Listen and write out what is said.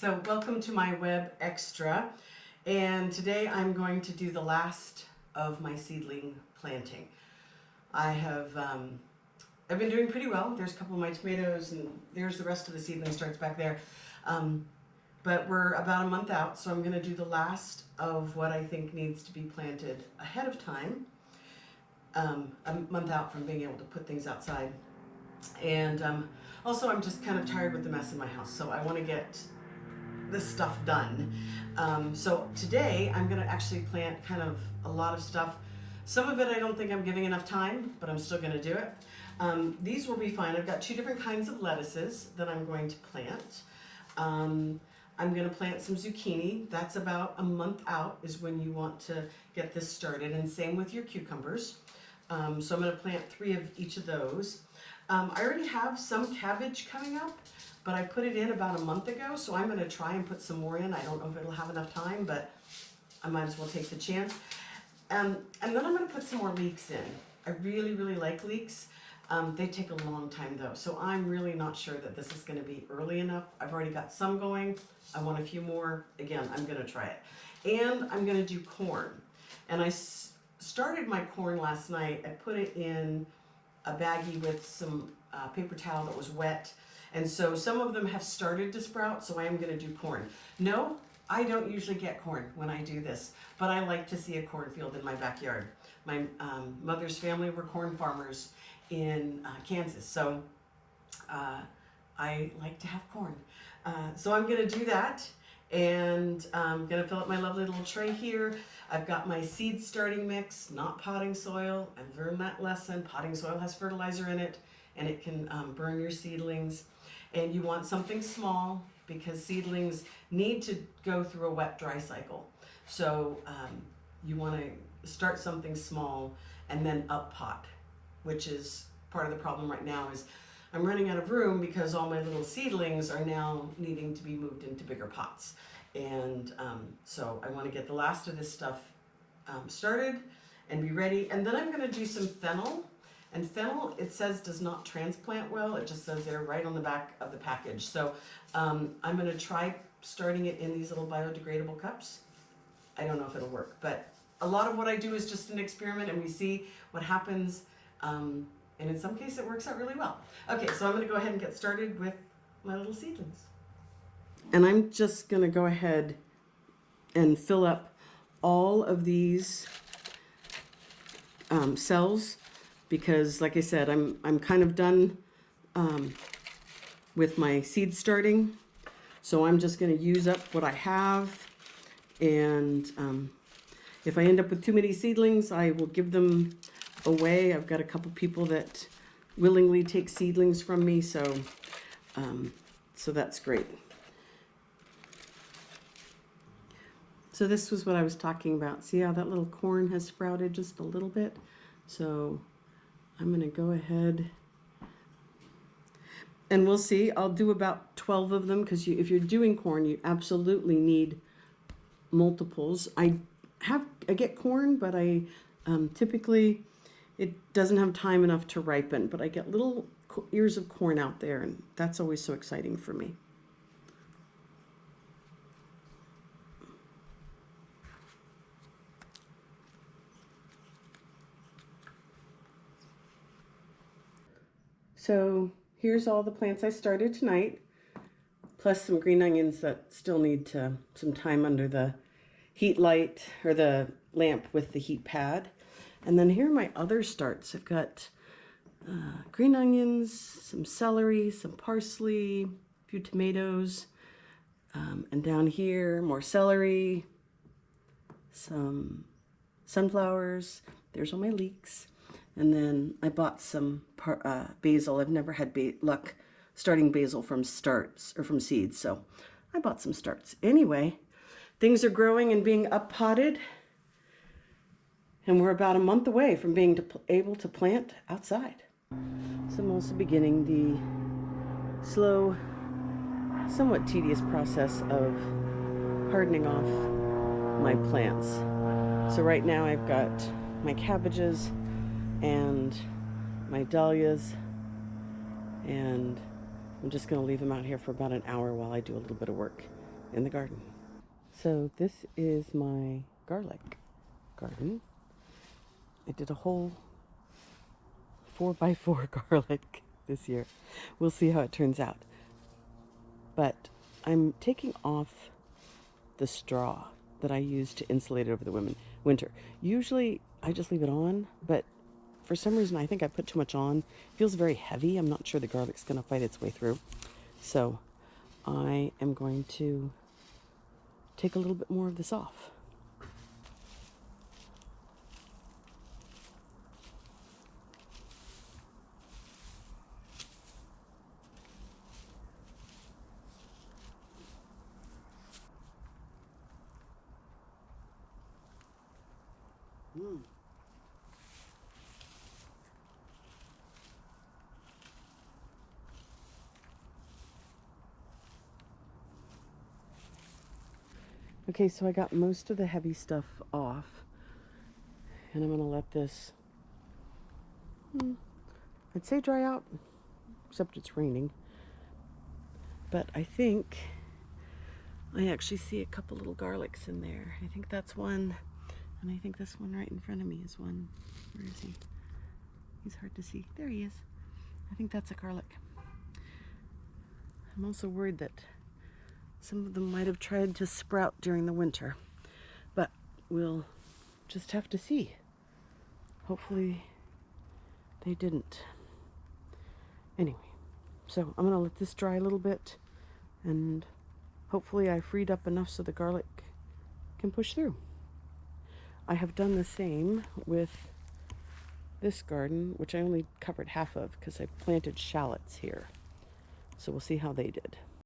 So welcome to my web extra, and today I'm going to do the last of my seedling planting. I've been doing pretty well. There's a couple of my tomatoes, and there's the rest of the seedling starts back there. But we're about a month out, so I'm going to do the last of what I think needs to be planted ahead of time, a month out from being able to put things outside. And also I'm just kind of tired with the mess in my house, so I want to get this stuff done. So today I'm going to actually plant kind of a lot of stuff. Some of it I don't think I'm giving enough time, but I'm still going to do it. These will be fine. I've got two different kinds of lettuces that I'm going to plant. I'm going to plant some zucchini. That's about a month out is when you want to get this started, and same with your cucumbers. So I'm going to plant 3 of each of those. I already have some cabbage coming up, but I put it in about a month ago, so I'm going to try and put some more in. I don't know if it'll have enough time, but I might as well take the chance. And then I'm going to put some more leeks in. I really, really like leeks. They take a long time though, so I'm really not sure that this is going to be early enough. I've already got some going. I want a few more. Again, I'm going to try it. And I'm going to do corn. And I started my corn last night. I put it in a baggie with some paper towel that was wet. And so some of them have started to sprout, so I am going to do corn. No, I don't usually get corn when I do this, but I like to see a cornfield in my backyard. My mother's family were corn farmers in Kansas, so I like to have corn. So I'm going to do that, and I'm going to fill up my lovely little tray here. I've got my seed starting mix, not potting soil. I've learned that lesson. Potting soil has fertilizer in it, and it can burn your seedlings. And you want something small because seedlings need to go through a wet-dry cycle. So you want to start something small and then up pot, which is part of the problem right now is I'm running out of room because all my little seedlings are now needing to be moved into bigger pots. And so I want to get the last of this stuff started and be ready. And then I'm going to do some fennel. And fennel, it says, does not transplant well. It just says there right on the back of the package. So I'm going to try starting it in these little biodegradable cups. I don't know if it'll work, but a lot of what I do is just an experiment, and we see what happens. And in some cases, it works out really well. Okay, so I'm going to go ahead and get started with my little seedlings. And I'm just going to go ahead and fill up all of these cells, because like I said, I'm kind of done with my seed starting. So I'm just going to use up what I have. And if I end up with too many seedlings, I will give them away. I've got a couple people that willingly take seedlings from me. So that's great. So this was what I was talking about. See how that little corn has sprouted just a little bit? So I'm going to go ahead and we'll see. I'll do about 12 of them because if you're doing corn, you absolutely need multiples. I get corn, but I typically it doesn't have time enough to ripen, but I get little ears of corn out there, and that's always so exciting for me. So here's all the plants I started tonight, plus some green onions that still need some time under the heat light or the lamp with the heat pad. And then here are my other starts. I've got green onions, some celery, some parsley, a few tomatoes, and down here more celery, some sunflowers. There's all my leeks. And then I bought some basil. I've never had luck starting basil from starts or from seeds, so I bought some starts. Anyway, things are growing and being up potted, and we're about a month away from being able to plant outside. So I'm also beginning the slow, somewhat tedious process of hardening off my plants. So right now I've got my cabbages and my dahlias, and I'm just going to leave them out here for about an hour while I do a little bit of work. in the garden. So this is my garlic garden. I did a whole 4x4 garlic this year. We'll see how it turns out. But I'm taking off the straw that I use to insulate it over the winter. Usually I just leave it on, but for some reason I think I put too much on. It feels very heavy. I'm not sure the garlic's going to fight its way through. So I am going to take a little bit more of this off. Okay, so I got most of the heavy stuff off, and I'm going to let this, I'd say dry out, except it's raining. But I think I actually see a couple little garlics in there. I think that's one, and I think this one right in front of me is one. Where is he? He's hard to see. There he is. I think that's a garlic. I'm also worried that some of them might have tried to sprout during the winter, but we'll just have to see. Hopefully they didn't. Anyway, so I'm gonna let this dry a little bit, and hopefully I freed up enough so the garlic can push through. I have done the same with this garden, which I only covered half of because I planted shallots here. So we'll see how they did.